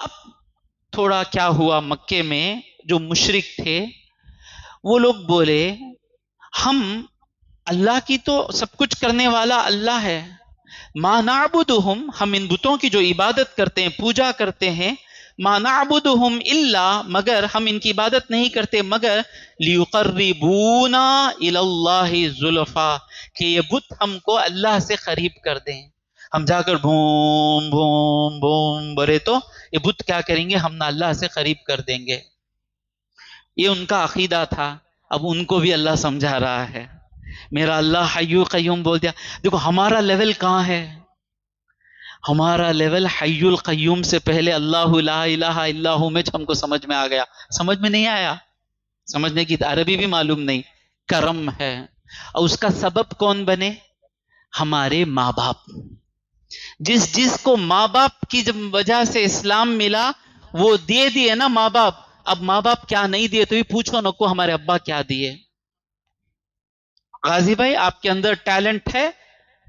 اب تھوڑا کیا ہوا، مکے میں جو مشرک تھے وہ لوگ بولے ہم اللہ کی تو سب کچھ کرنے والا اللہ ہے، ما نعبدہم، ہم ان بتوں کی جو عبادت کرتے ہیں، پوجا کرتے ہیں، ما نعبدہم الا، مگر ہم ان کی عبادت نہیں کرتے مگر لیقربونا الی اللہ زلفا، کہ یہ بت ہم کو اللہ سے قریب کر دیں۔ ہم جا کر بھوم بھوم بھوم بولے تو یہ بت کیا کریں گے، ہم نہ اللہ سے قریب کر دیں گے۔ یہ ان کا عقیدہ تھا۔ اب ان کو بھی اللہ سمجھا رہا ہے، میرا اللہ حی قیوم بول دیا۔ دیکھو ہمارا لیول کہاں ہے، ہمارا لیول حی القیوم سے پہلے اللہ لا الہ الا ہو میں ہم کو سمجھ میں آ گیا۔ سمجھ میں نہیں آیا، سمجھنے کی عربی بھی معلوم نہیں، کرم ہے۔ اور اس کا سبب کون بنے، ہمارے ماں باپ۔ جس کو ماں باپ کی جب وجہ سے اسلام ملا وہ دے دیے نا ماں باپ۔ اب ماں باپ کیا نہیں دیے تو بھی پوچھو نا کو ہمارے ابا کیا دیے۔ غازی بھائی آپ کے اندر ٹیلنٹ ہے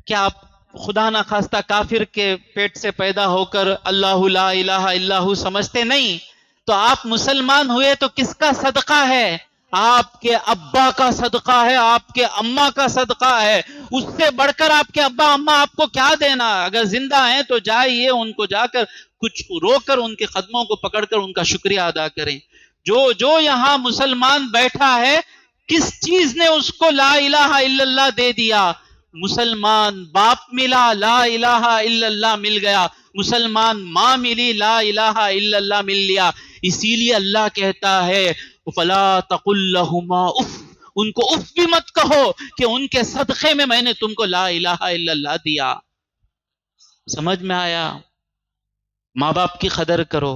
کیا؟ آپ خدا نہ خواستہ کافر کے پیٹ سے پیدا ہو کر اللہ لا الہ الا ہو سمجھتے نہیں، تو آپ مسلمان ہوئے تو کس کا صدقہ ہے؟ آپ کے ابا کا صدقہ ہے، آپ کے اماں کا صدقہ ہے۔ اس سے بڑھ کر آپ کے ابا اماں آپ کو کیا دینا؟ اگر زندہ ہیں تو جائیے ان کو جا کر کچھ رو کر ان کے قدموں کو پکڑ کر ان کا شکریہ ادا کریں۔ جو یہاں مسلمان بیٹھا ہے کس چیز نے اس کو لا الہ الا اللہ دے دیا؟ مسلمان باپ ملا، لا الہ الا اللہ مل گیا، مسلمان ماں ملی، لا الہ الا اللہ مل لیا۔ اسی لیے اللہ کہتا ہے فلا تقل لہما اف، ان کو اف بھی مت کہو کہ ان کے صدقے میں نے تم کو لا الہ الا اللہ دیا۔ سمجھ میں آیا؟ ماں باپ کی قدر کرو،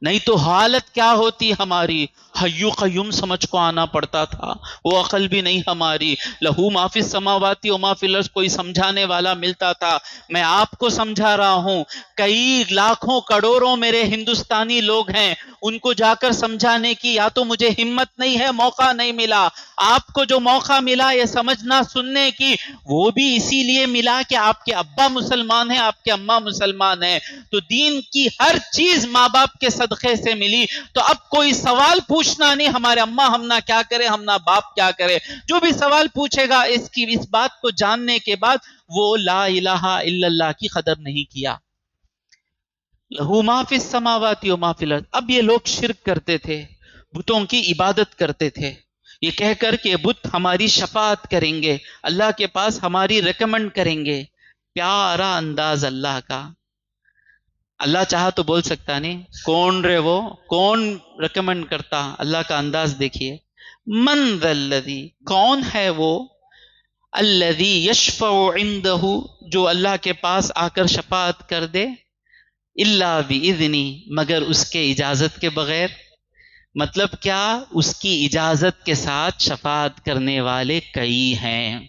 نہیں تو حالت کیا ہوتی ہماری، حی قیوم سمجھ کو آنا پڑتا تھا، وہ عقل بھی نہیں ہماری۔ لہو ما فی السماوات و ما فی الارض، کوئی سمجھانے والا ملتا تھا۔ میں آپ کو سمجھا رہا ہوں، کئی لاکھوں کروڑوں میرے ہندوستانی لوگ ہیں، ان کو جا کر سمجھانے کی یا تو مجھے ہمت نہیں ہے، موقع نہیں ملا۔ آپ کو جو موقع ملا یہ سمجھنا سننے کی، وہ بھی اسی لیے ملا کہ آپ کے ابا مسلمان ہیں، آپ کے اماں مسلمان ہیں، تو دین کی ہر چیز ماں باپ کے صدقے سے ملی۔ تو اب کوئی سوال پوچھنا نہیں ہمارے اماں ہم نہ کیا کرے، ہم نہ باپ کیا کرے۔ جو بھی سوال پوچھے گا اس بات کو جاننے کے بعد وہ لا الہ الا اللہ کی قدر نہیں کیا۔ لہو ما فی السماوات و ما فی الارض۔ اب یہ لوگ شرک کرتے تھے، بتوں کی عبادت کرتے تھے، یہ کہہ کر کہ بت ہماری شفاعت کریں گے، اللہ کے پاس ہماری ریکمنڈ کریں گے۔ پیارا انداز اللہ کا، اللہ چاہا تو بول سکتا نہیں کون رے وہ، کون ریکمنڈ کرتا؟ اللہ کا انداز دیکھیے، من ذا الذی، کون ہے وہ، الذی یشفع عندہ، جو اللہ کے پاس آ کر شفاعت کر دے، الا باذنی، مگر اس کے اجازت کے بغیر۔ مطلب کیا؟ اس کی اجازت کے ساتھ شفاعت کرنے والے کئی ہیں،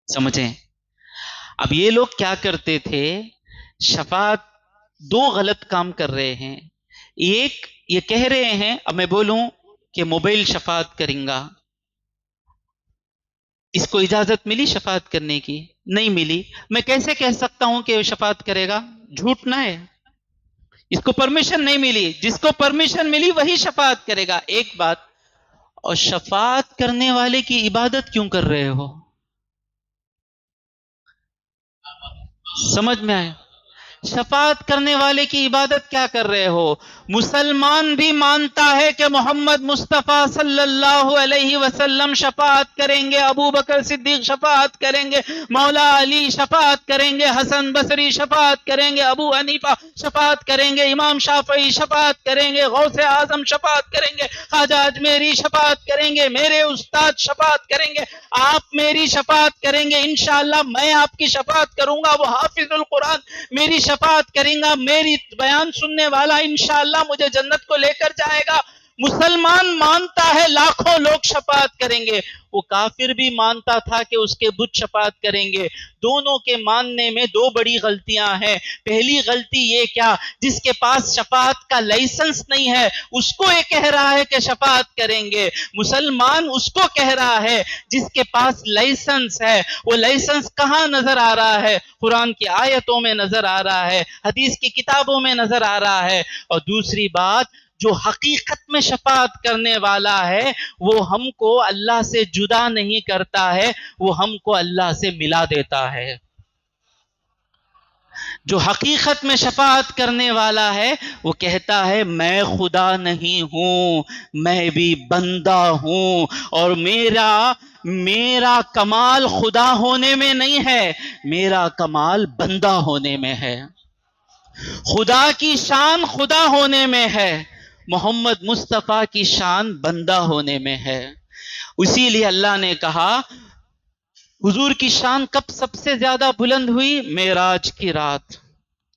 سمجھیں۔ اب یہ لوگ کیا کرتے تھے، شفاعت دو غلط کام کر رہے ہیں۔ ایک یہ کہہ رہے ہیں، اب میں بولوں کہ موبائل شفاعت کریں گا، اس کو اجازت ملی شفاعت کرنے کی؟ نہیں ملی۔ میں کیسے کہہ سکتا ہوں کہ وہ شفاعت کرے گا؟ جھوٹ نہ ہے، اس کو پرمیشن نہیں ملی، جس کو پرمیشن ملی وہی شفاعت کرے گا۔ ایک بات، اور شفاعت کرنے والے کی عبادت کیوں کر رہے ہو؟ سمجھ میں آئے؟ شفاعت کرنے والے کی عبادت کیا کر رہے ہو؟ مسلمان بھی مانتا ہے کہ محمد مصطفیٰ صلی اللہ علیہ وسلم شفاعت کریں گے، ابو بکر صدیق شفاعت کریں گے، مولا علی شفاعت کریں گے، حسن بصری شفاعت کریں گے، ابو حنیفہ شفاعت کریں گے، امام شافعی شفاعت کریں گے، غوث اعظم شفاعت کریں گے، خواجہ اجمیری شفاعت کریں گے، میرے استاد شفاعت کریں گے، آپ میری شفاعت کریں گے، انشاءاللہ میں آپ کی شفاعت کروں گا، وہ حافظ القرآن میری شفاعت کریں گا، میری بیان سننے والا انشاءاللہ مجھے جنت کو لے کر جائے گا۔ مسلمان مانتا ہے لاکھوں لوگ شفاعت کریں گے، وہ کافر بھی مانتا تھا کہ اس کے بت شفاعت کریں گے۔ دونوں کے ماننے میں دو بڑی غلطیاں ہیں۔ پہلی غلطی یہ کیا، جس کے پاس شفاعت کا لائسنس نہیں ہے اس کو یہ کہہ رہا ہے کہ شفاعت کریں گے۔ مسلمان اس کو کہہ رہا ہے جس کے پاس لائسنس ہے۔ وہ لائسنس کہاں نظر آ رہا ہے؟ قرآن کی آیتوں میں نظر آ رہا ہے، حدیث کی کتابوں میں نظر آ رہا ہے۔ اور دوسری بات، جو حقیقت میں شفاعت کرنے والا ہے وہ ہم کو اللہ سے جدا نہیں کرتا ہے، وہ ہم کو اللہ سے ملا دیتا ہے۔ جو حقیقت میں شفاعت کرنے والا ہے وہ کہتا ہے میں خدا نہیں ہوں، میں بھی بندہ ہوں، اور میرا کمال خدا ہونے میں نہیں ہے، میرا کمال بندہ ہونے میں ہے۔ خدا کی شان خدا ہونے میں ہے، محمد مصطفیٰ کی شان بندہ ہونے میں ہے۔ اسی لیے اللہ نے کہا حضور کی شان کب سب سے زیادہ بلند ہوئی؟ معراج کی رات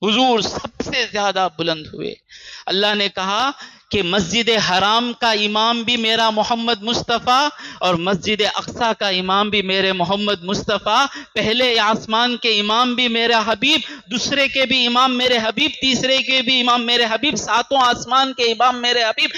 حضور سب سے زیادہ بلند ہوئے۔ اللہ نے کہا کہ مسجد حرام کا امام بھی میرا محمد مصطفیٰ اور مسجد اقصیٰ کا امام بھی میرے محمد مصطفیٰ، پہلے آسمان کے امام بھی میرا حبیب، دوسرے کے بھی امام میرے حبیب، تیسرے کے بھی امام میرے حبیب، ساتوں آسمان کے امام میرے حبیب،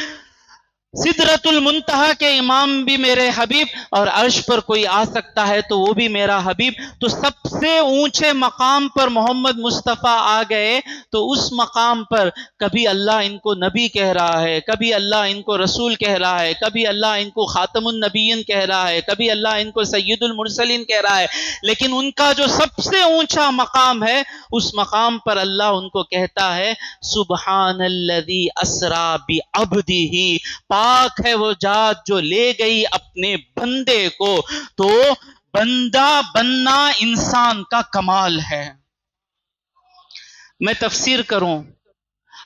سدرۃ المنتہا کے امام بھی میرے حبیب، اور عرش پر کوئی آ سکتا ہے تو وہ بھی میرا حبیب۔ تو سب سے اونچے مقام پر محمد مصطفیٰ آ گئے تو اس مقام پر کبھی اللہ ان کو نبی کہہ رہا ہے، کبھی اللہ ان کو رسول کہہ رہا ہے، کبھی اللہ ان کو خاتم النبیین کہہ رہا ہے، کبھی اللہ ان کو سید المرسلین کہہ رہا ہے، لیکن ان کا جو سب سے اونچا مقام ہے اس مقام پر اللہ ان کو کہتا ہے سبحان الذی اسری بعبدہ، پاک ہے وہ ذات جو لے گئی اپنے بندے کو۔ تو بندہ بننا انسان کا کمال ہے۔ میں تفسیر کروں،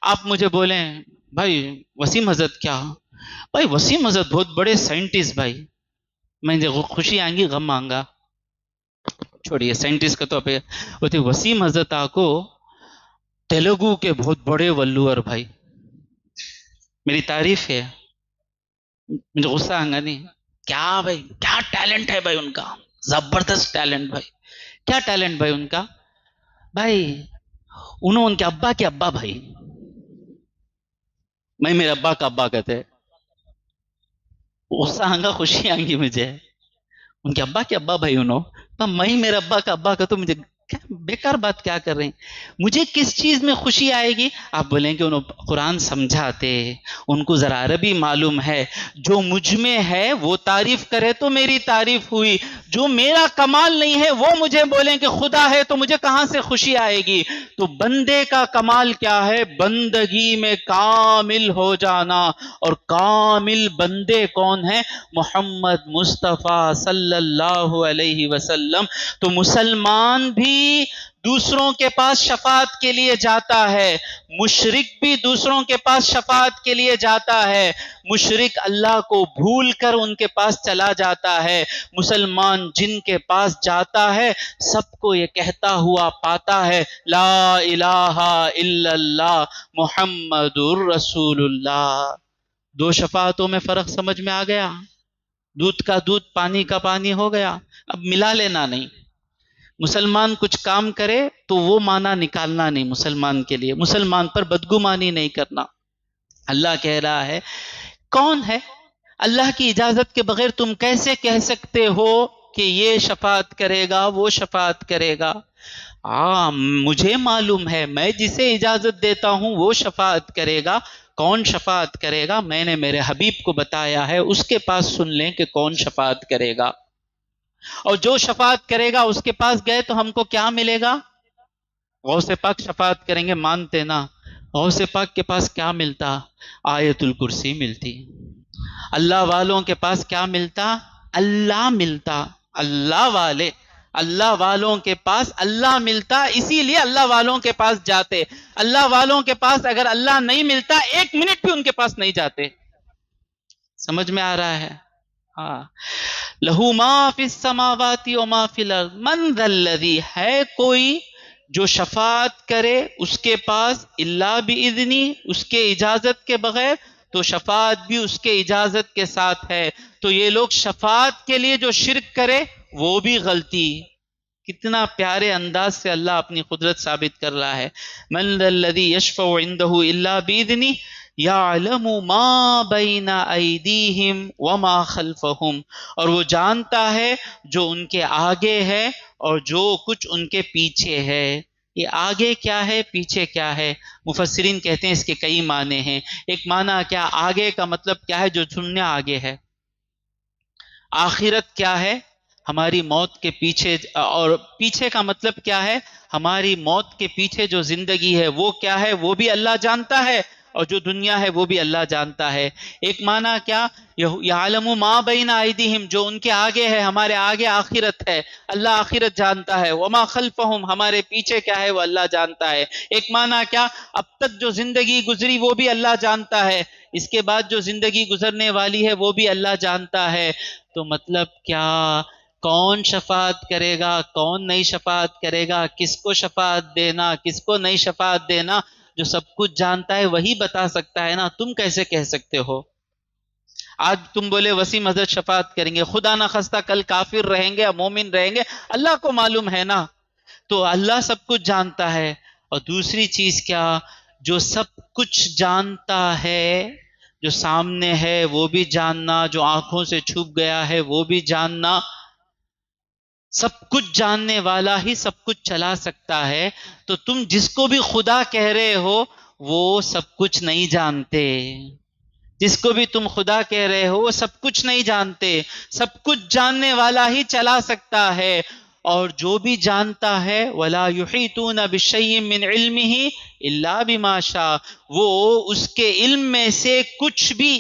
آپ مجھے بولیں بھائی وسیم حضرت کیا؟ بھائی وسیم حضرت بہت بڑے سائنٹسٹ، بھائی میں خوشی آئیں گی غم آئیں گا، چھوڑیے سائنٹسٹ کا تو پہ ہوتے۔ وسیم حضرت کو تیلگو کے بہت بڑے ولور، بھائی میری تعریف ہے، مجھے غصہ آئے نہیں کیا بھائی، کیا ٹیلنٹ ہے بھائی ان کا، زبردست ٹیلنٹ بھائی، کیا ٹیلنٹ بھائی ان کا، بھائی ان کے ابا کے ابا، بھائی میں میرے ابا کا ابا کہتے، غصہ آئے گا خوشی آئیں گی مجھے، ان کے ابا کے ابا بھائی میں میرے ابا کا ابا کا، تو مجھے بیکار بات کیا کر رہے ہیں، مجھے کس چیز میں خوشی آئے گی؟ آپ بولیں کہ انہوں قرآن سمجھاتے، ان کو ذرا عربی معلوم ہے، جو مجھ میں ہے وہ تعریف کرے تو میری تعریف ہوئی، جو میرا کمال نہیں ہے وہ مجھے بولیں کہ خدا ہے تو مجھے کہاں سے خوشی آئے گی؟ تو بندے کا کمال کیا ہے؟ بندگی میں کامل ہو جانا، اور کامل بندے کون ہیں؟ محمد مصطفیٰ صلی اللہ علیہ وسلم۔ تو مسلمان بھی دوسروں کے پاس شفاعت کے لیے جاتا ہے، مشرک بھی دوسروں کے پاس شفاعت کے لیے جاتا ہے، مشرک اللہ کو بھول کر ان کے پاس چلا جاتا ہے، مسلمان جن کے پاس جاتا ہے سب کو یہ کہتا ہوا پاتا ہے لا الہ الا اللہ محمد الرسول اللہ۔ دو شفاعتوں میں فرق سمجھ میں آ گیا، دودھ کا دودھ پانی کا پانی ہو گیا، اب ملا لینا نہیں۔ مسلمان کچھ کام کرے تو وہ معنی نکالنا نہیں مسلمان کے لیے، مسلمان پر بدگمانی نہیں کرنا۔ اللہ کہہ رہا ہے کون ہے؟ اللہ کی اجازت کے بغیر تم کیسے کہہ سکتے ہو کہ یہ شفاعت کرے گا وہ شفاعت کرے گا؟ مجھے معلوم ہے، میں جسے اجازت دیتا ہوں وہ شفاعت کرے گا۔ کون شفاعت کرے گا؟ میں نے میرے حبیب کو بتایا ہے، اس کے پاس سن لیں کہ کون شفاعت کرے گا، اور جو شفاعت کرے گا اس کے پاس گئے تو ہم کو کیا ملے گا؟ غوث پاک شفاعت کریں گے، مانتے نا؟ غوث پاک کے پاس کیا ملتا؟ آیت الکرسی ملتی۔ اللہ والوں کے پاس کیا ملتا؟ اللہ ملتا۔ اللہ والوں کے پاس اللہ ملتا، اسی لیے اللہ والوں کے پاس جاتے۔ اللہ والوں کے پاس اگر اللہ نہیں ملتا ایک منٹ بھی ان کے پاس نہیں جاتے۔ سمجھ میں آ رہا ہے؟ لہو ما فی السماوات و ما فی الارض من ذا الذی، ہے کوئی جو شفاعت کرے اس کے پاس الا باذنی، اس کے اجازت کے بغیر؟ تو شفاعت بھی اس کے اجازت کے ساتھ ہے. تو یہ لوگ شفاعت کے لیے جو شرک کرے وہ بھی غلطی. کتنا پیارے انداز سے اللہ اپنی قدرت ثابت کر رہا ہے. من ذا الذی یشفع عنده الا باذنہ یعلم ما بین ایدیہم وما خلفہم. اور وہ جانتا ہے جو ان کے آگے ہے اور جو کچھ ان کے پیچھے ہے. یہ آگے کیا ہے پیچھے کیا ہے؟ مفسرین کہتے ہیں اس کے کئی معنی ہیں. ایک معنی کیا آگے کا مطلب کیا ہے؟ جو سننے آگے ہے. آخرت کیا ہے؟ ہماری موت کے پیچھے. اور پیچھے کا مطلب کیا ہے؟ ہماری موت کے پیچھے جو زندگی ہے وہ کیا ہے وہ بھی اللہ جانتا ہے اور جو دنیا ہے وہ بھی اللہ جانتا ہے. ایک معنی کیا؟ یعلم ما بین ایدیہم، جو ان کے آگے ہے، ہمارے آگے آخرت ہے، اللہ آخرت جانتا ہے. وما خلفہم، ہمارے پیچھے کیا ہے وہ اللہ جانتا ہے. ایک معنی کیا؟ اب تک جو زندگی گزری وہ بھی اللہ جانتا ہے، اس کے بعد جو زندگی گزرنے والی ہے وہ بھی اللہ جانتا ہے. تو مطلب کیا؟ کون شفاعت کرے گا، کون نہیں شفاعت کرے گا، کس کو شفاعت دینا، کس کو نہیں شفاعت دینا، جو سب کچھ جانتا ہے وہی بتا سکتا ہے نا. تم کیسے کہہ سکتے ہو؟ آج تم بولے وسیم حضرت شفاعت کریں گے، خدا نہ خواستہ کل کافر رہیں گے یا مومن رہیں گے، اللہ کو معلوم ہے نا. تو اللہ سب کچھ جانتا ہے. اور دوسری چیز کیا؟ جو سب کچھ جانتا ہے، جو سامنے ہے وہ بھی جاننا، جو آنکھوں سے چھپ گیا ہے وہ بھی جاننا. سب کچھ جاننے والا ہی سب کچھ چلا سکتا ہے. تو تم جس کو بھی خدا کہہ رہے ہو وہ سب کچھ نہیں جانتے. جس کو بھی تم خدا کہہ رہے ہو وہ سب کچھ نہیں جانتے. سب کچھ جاننے والا ہی چلا سکتا ہے. اور جو بھی جانتا ہے وَلَا يُحِيطُونَ بِشَيْءٍ مِّنْ عِلْمِهِ إِلَّا بِمَا شَاءَ، وہ اس کے علم میں سے کچھ بھی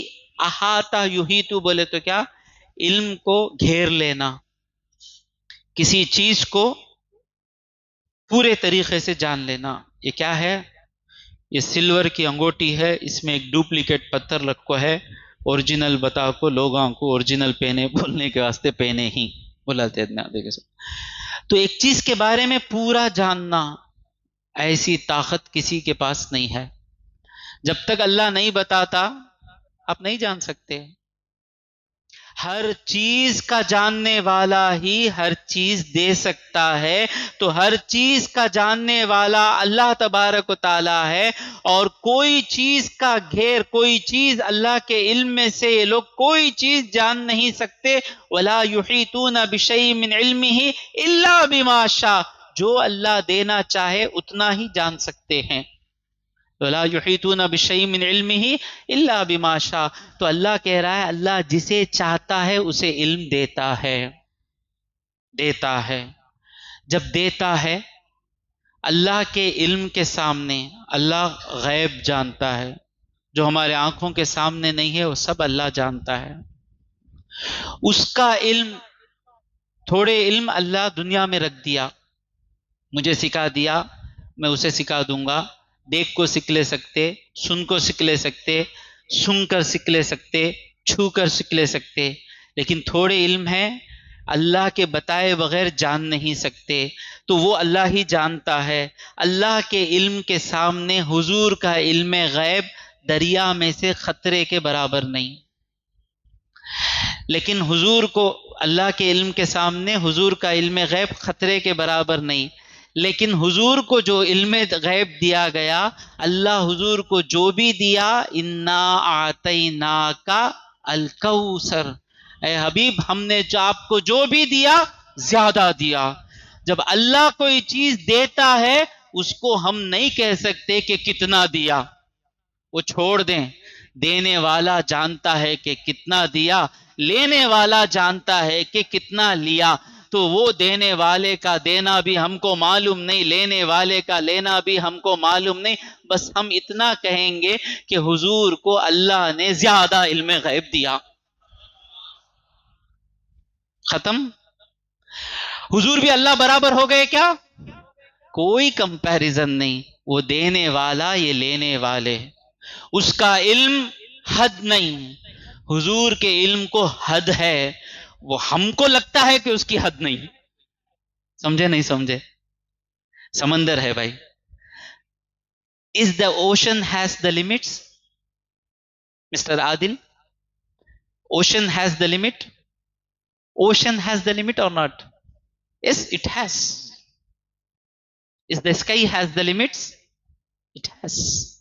احاطہ، یحیطُ بولے تو کیا؟ علم کو گھیر لینا، کسی چیز کو پورے طریقے سے جان لینا. یہ کیا ہے؟ یہ سلور کی انگوٹی ہے، اس میں ایک ڈپلیکیٹ پتھر رکھو ہے، اوریجنل بتا کو لوگوں کو اوریجنل پہنے، بولنے کے واسطے پہنے ہی بولاتے ہیں. تو ایک چیز کے بارے میں پورا جاننا، ایسی طاقت کسی کے پاس نہیں ہے. جب تک اللہ نہیں بتاتا آپ نہیں جان سکتے. ہر چیز کا جاننے والا ہی ہر چیز دے سکتا ہے. تو ہر چیز کا جاننے والا اللہ تبارک و تعالی ہے. اور کوئی چیز کا گھیر، کوئی چیز اللہ کے علم میں سے یہ لوگ کوئی چیز جان نہیں سکتے. وَلَا يُحِيطُونَ بِشَيْءٍ مِّنْ عِلْمِهِ إِلَّا بِمَا شَاءَ، جو اللہ دینا چاہے اتنا ہی جان سکتے ہیں. وَلَا يُحِيطُونَ بِشَيْءٍ مِّنْ عِلْمِهِ إِلَّا بِمَا شَاءَ. تو اللہ کہہ رہا ہے اللہ جسے چاہتا ہے اسے علم دیتا ہے. دیتا ہے. جب دیتا ہے اللہ کے علم کے سامنے اللہ غیب جانتا ہے. جو ہمارے آنکھوں کے سامنے نہیں ہے وہ سب اللہ جانتا ہے. اس کا علم، تھوڑے علم اللہ دنیا میں رکھ دیا، مجھے سکھا دیا، میں اسے سکھا دوں گا. دیکھ کو سیکھ لے سکتے، سن کو سیکھ لے سکتے، سن کر سیکھ لے سکتے، چھو کر سیکھ لے سکتے. لیکن تھوڑے علم ہیں اللہ کے بتائے بغیر جان نہیں سکتے. تو وہ اللہ ہی جانتا ہے. اللہ کے علم کے سامنے حضور کا علم غیب دریا میں سے خطرے کے برابر نہیں. لیکن حضور کو، اللہ کے علم کے سامنے حضور کا علم غیب خطرے کے برابر نہیں. لیکن حضور کو جو علم غیب دیا گیا، اللہ حضور کو جو بھی دیا، انا اعطیناک الکوثر، اے حبیب ہم نے آپ کو جو بھی دیا زیادہ دیا. جب اللہ کوئی چیز دیتا ہے اس کو ہم نہیں کہہ سکتے کہ کتنا دیا، وہ چھوڑ دیں. دینے والا جانتا ہے کہ کتنا دیا، لینے والا جانتا ہے کہ کتنا لیا. تو وہ دینے والے کا دینا بھی ہم کو معلوم نہیں، لینے والے کا لینا بھی ہم کو معلوم نہیں. بس ہم اتنا کہیں گے کہ حضور کو اللہ نے زیادہ علم غیب دیا. ختم. حضور بھی اللہ برابر ہو گئے کیا؟ کوئی کمپیریزن نہیں. وہ دینے والا، یہ لینے والے. اس کا علم حد نہیں. حضور کے علم کو حد ہے، وہ ہم کو لگتا ہے کہ اس کی حد نہیں. سمجھے نہیں سمجھے؟ سمندر ہے بھائی. Is the ocean has the limits? Mr. Adil, ocean has the limit? Ocean has the limit or not? Yes, it has. Is the sky has the limits? It has.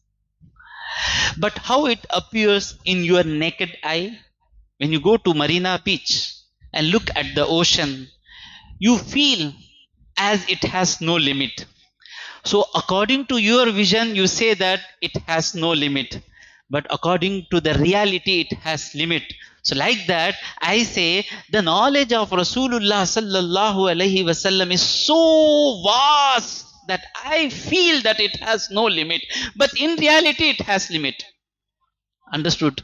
But how it appears in your naked eye? When you go to Marina Beach and look at the ocean, you feel as it has no limit. So according to your vision, you say that it has no limit. But according to the reality, it has limit. So like that, I say the knowledge of Rasulullah sallallahu alaihi wasallam is so vast that I feel that it has no limit. But in reality, it has limit. Understood?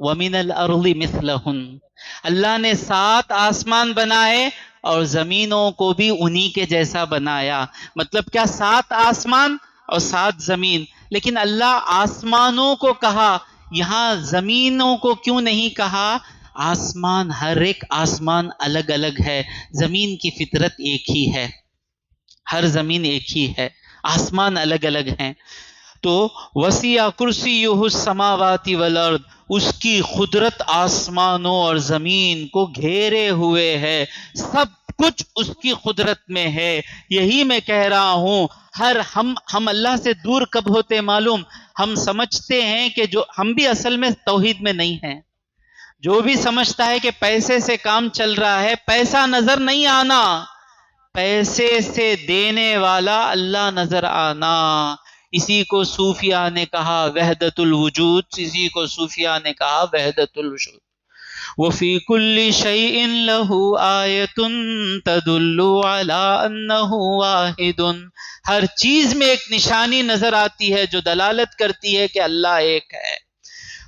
وَمِنَ الْأَرْضِ مِثْلَهُنَّ، اللہ نے 7 آسمان بنائے اور زمینوں کو بھی انہی کے جیسا بنایا. مطلب کیا؟ 7 آسمان اور 7 زمین. لیکن اللہ آسمانوں کو کہا، یہاں زمینوں کو کیوں نہیں کہا؟ آسمان، ہر ایک آسمان الگ الگ ہے، زمین کی فطرت ایک ہی ہے، ہر زمین ایک ہی ہے، آسمان الگ الگ ہیں. تو وسیع کرسیہ السماوات والارض، اس کی قدرت آسمانوں اور زمین کو گھیرے ہوئے ہے، سب کچھ اس کی قدرت میں ہے. یہی میں کہہ رہا ہوں، ہم اللہ سے دور کب ہوتے معلوم؟ ہم سمجھتے ہیں کہ جو ہم بھی اصل میں توحید میں نہیں ہیں. جو بھی سمجھتا ہے کہ پیسے سے کام چل رہا ہے، پیسہ نظر نہیں آنا، پیسے سے دینے والا اللہ نظر آنا. اسی کو صوفیاء نے کہا وحدت الوجود، اسی کو صوفیاء نے کہا وحدت الوجود. وفی کل شیء لہ آیۃ تدل علی انہ واحد، ہر چیز میں ایک نشانی نظر آتی ہے جو دلالت کرتی ہے کہ اللہ ایک ہے.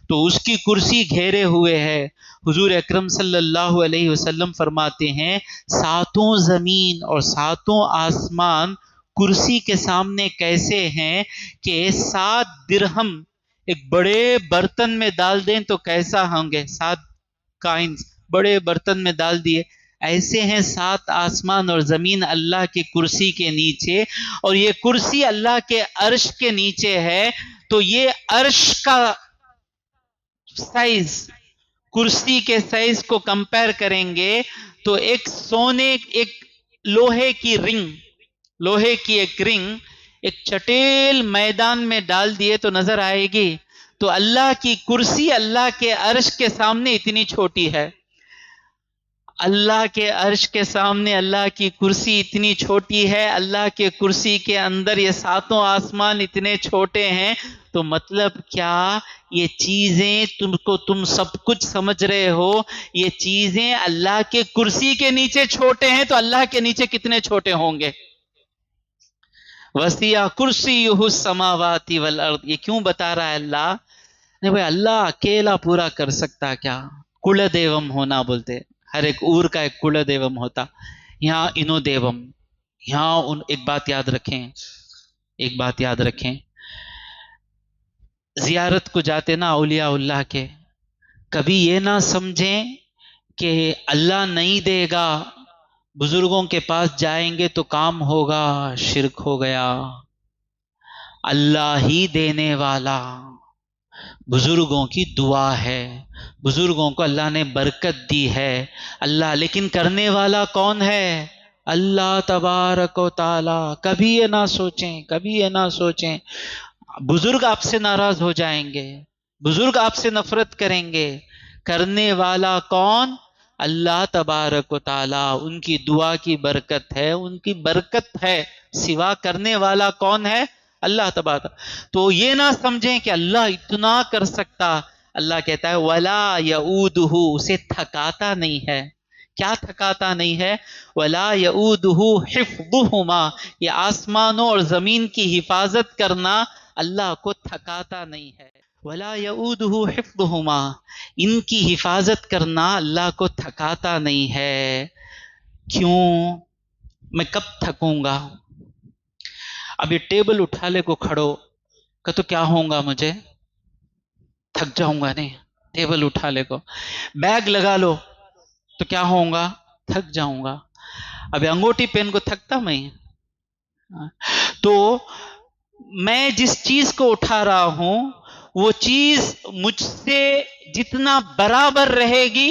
تو اس کی کرسی گھیرے ہوئے ہے. حضور اکرم صلی اللہ علیہ وسلم فرماتے ہیں 7 زمین اور 7 آسمان کرسی کے سامنے کیسے ہیں کہ 7 درہم ایک بڑے برتن میں ڈال دیں تو کیسا ہوں گے؟ 7 کائنز بڑے برتن میں ڈال دیے، ایسے ہیں 7 آسمان اور زمین اللہ کی کرسی کے نیچے. اور یہ کرسی اللہ کے عرش کے نیچے ہے. تو یہ عرش کا سائز کرسی کے سائز کو کمپیر کریں گے تو ایک لوہے کی ایک رنگ ایک چٹیل میدان میں ڈال دیے تو نظر آئے گی. تو اللہ کی کرسی اللہ کے عرش کے سامنے اتنی چھوٹی ہے، اللہ کے عرش کے سامنے اللہ کی کرسی اتنی چھوٹی ہے، اللہ کے کرسی کے اندر یہ 7 آسمان اتنے چھوٹے ہیں. تو مطلب کیا؟ یہ چیزیں تم سب کچھ سمجھ رہے ہو، یہ چیزیں اللہ کے کرسی کے نیچے چھوٹے ہیں تو اللہ کے نیچے کتنے چھوٹے ہوں گے؟ وسیع کرسیہ السماوات والارض. یہ کیوں بتا رہا ہے اللہ؟ نہیں بھائی، اللہ اکیلا پورا کر سکتا کیا؟ کل دیوم ہونا بولتے، ہر ایک اور کا ایک کل دیوم ہوتا. یہاں انو دیوم، یہاں ایک بات یاد رکھیں، زیارت کو جاتے نا اولیاء اللہ کے، کبھی یہ نہ سمجھیں کہ اللہ نہیں دے گا، بزرگوں کے پاس جائیں گے تو کام ہوگا، شرک ہو گیا. اللہ ہی دینے والا، بزرگوں کی دعا ہے، بزرگوں کو اللہ نے برکت دی ہے. اللہ، لیکن کرنے والا کون ہے؟ اللہ تبارک و تعالی. کبھی یہ نہ سوچیں بزرگ آپ سے ناراض ہو جائیں گے، بزرگ آپ سے نفرت کریں گے. کرنے والا کون؟ اللہ تبارک و تعالی. ان کی دعا کی برکت ہے، ان کی برکت ہے. سوا کرنے والا کون ہے؟ اللہ تبارک. تو یہ نہ سمجھیں کہ اللہ اتنا کر سکتا. اللہ کہتا ہے وَلَا يَعُودُهُ، اسے تھکاتا نہیں ہے. کیا تھکاتا نہیں ہے؟ وَلَا يَعُودُهُ حِفْظُهُمَا، یہ آسمانوں اور زمین کی حفاظت کرنا اللہ کو تھکاتا نہیں ہے. وَلَا يَعُودُهُ حِفْظُهُمَا، ان کی حفاظت کرنا اللہ کو تھکاتا نہیں ہے. کیوں؟ میں کب تھکوں گا؟ اب یہ ٹیبل اٹھا لے کو کھڑو کہ تو کیا ہوں گا؟ مجھے تھک جاؤں گا. نہیں، ٹیبل اٹھا لے کو. بیگ لگا لو تو کیا ہوں گا؟ تھک جاؤں گا. اب انگوٹھی پہن کو تھکتا میں. تو میں جس چیز کو اٹھا رہا ہوں وہ چیز مجھ سے جتنا برابر رہے گی،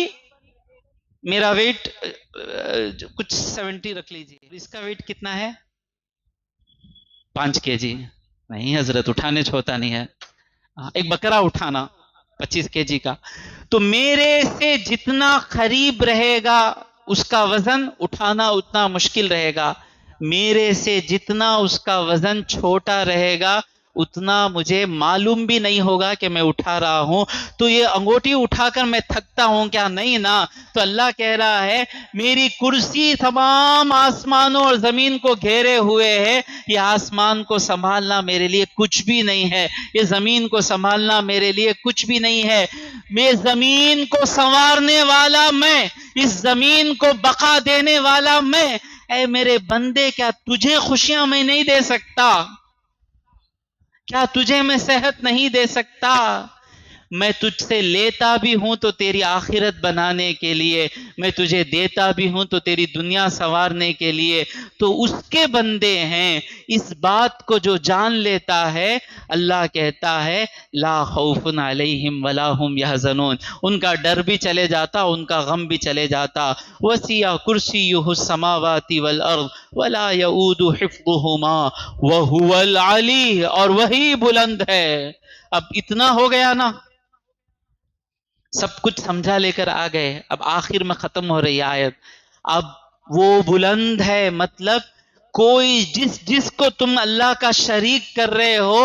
میرا ویٹ کچھ 70 رکھ لیجیے، اس کا ویٹ کتنا ہے؟ 5 kg. نہیں حضرت، اٹھانے چھوتا نہیں ہے. ایک بکرا اٹھانا 25 kg کا، تو میرے سے جتنا قریب رہے گا اس کا وزن اٹھانا اتنا مشکل رہے گا. میرے سے جتنا اس کا وزن چھوٹا رہے گا اتنا مجھے معلوم بھی نہیں ہوگا کہ میں اٹھا رہا ہوں. تو یہ انگوٹھی اٹھا کر میں تھکتا ہوں کیا؟ نہیں نا. تو اللہ کہہ رہا ہے میری کرسی تمام آسمانوں اور زمین کو گھیرے ہوئے ہے. یہ آسمان کو سنبھالنا میرے لیے کچھ بھی نہیں ہے، یہ زمین کو سنبھالنا میرے لیے کچھ بھی نہیں ہے. میں زمین کو سنوارنے والا میں، اس زمین کو بقا دینے والا میں. اے میرے بندے، کیا تجھے خوشیاں میں نہیں دے سکتا؟ کیا تجھے میں صحت نہیں دے سکتا؟ میں تجھ سے لیتا بھی ہوں تو تیری آخرت بنانے کے لیے، میں تجھے دیتا بھی ہوں تو تیری دنیا سنوارنے کے لیے. تو اس کے بندے ہیں. اس بات کو جو جان لیتا ہے، اللہ کہتا ہے لا خوف علیہم ولا هم یحزنون. ان کا ڈر بھی چلے جاتا، ان کا غم بھی چلے جاتا. وسیع کرسیہ السماوات والارض ولا یؤود حفظهما وهو العلی، اور وہی بلند ہے. اب اتنا ہو گیا نا، سب کچھ سمجھا لے کر آ گئے. اب آخر میں ختم ہو رہی آیت. اب وہ بلند ہے، مطلب کوئی جس کو تم اللہ کا شریک کر رہے ہو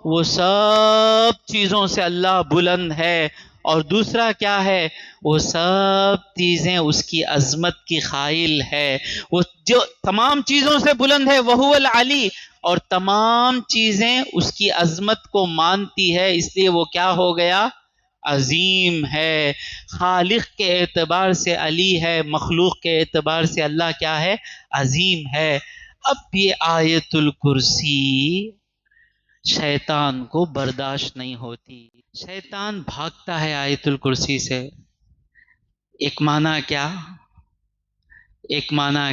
وہ سب چیزوں سے اللہ بلند ہے. اور دوسرا کیا ہے؟ وہ سب چیزیں اس کی عظمت کی قائل ہے. وہ جو تمام چیزوں سے بلند ہے، وہو العلی، اور تمام چیزیں اس کی عظمت کو مانتی ہے. اس لیے وہ کیا ہو گیا؟ عظیم ہے. خالق کے اعتبار سے علی ہے، مخلوق کے اعتبار سے اللہ کیا ہے؟ عظیم ہے. اب یہ آیت الکرسی شیطان کو برداشت نہیں ہوتی. شیطان بھاگتا ہے آیت الکرسی سے. ایک معنی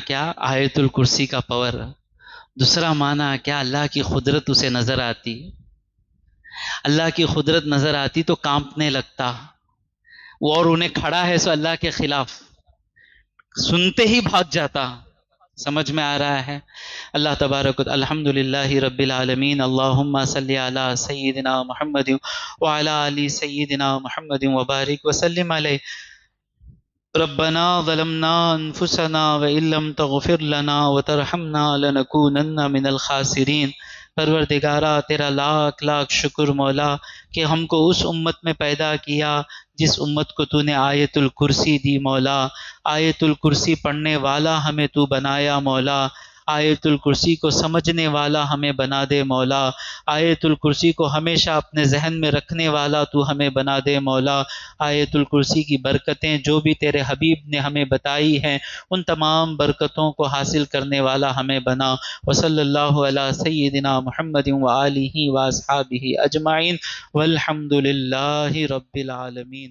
کیا آیت الکرسی کا پاور. دوسرا معنی کیا؟ اللہ کی قدرت اسے نظر آتی. اللہ کی قدرت نظر آتی تو کانپنے لگتا. وہ اور انہیں کھڑا ہے سو اللہ کے خلاف، سنتے ہی بھاگ جاتا. سمجھ میں آ رہا ہے؟ اللہ تبارک الحمدللہ رب العالمین. اللہم صلی علی سیدنا محمد وعلی آل سیدنا محمد وبارک وسلم علیہ. ربنا ظلمنا انفسنا وان لم تغفر لنا وترحمنا لنکونن من الخاسرین. پروردگارہ تیرا لاکھ لاکھ شکر مولا کہ ہم کو اس امت میں پیدا کیا جس امت کو تو نے آیت الکرسی دی مولا. آیت الکرسی پڑھنے والا ہمیں تو بنایا مولا. آیت الکرسی کو سمجھنے والا ہمیں بنا دے مولا. آیت الکرسی کو ہمیشہ اپنے ذہن میں رکھنے والا تو ہمیں بنا دے مولا. آیت الکرسی کی برکتیں جو بھی تیرے حبیب نے ہمیں بتائی ہیں ان تمام برکتوں کو حاصل کرنے والا ہمیں بنا. وصلی اللہ علی سیدنا محمد وآلہ واصحابہ اجمعین والحمد للہ رب العالمین.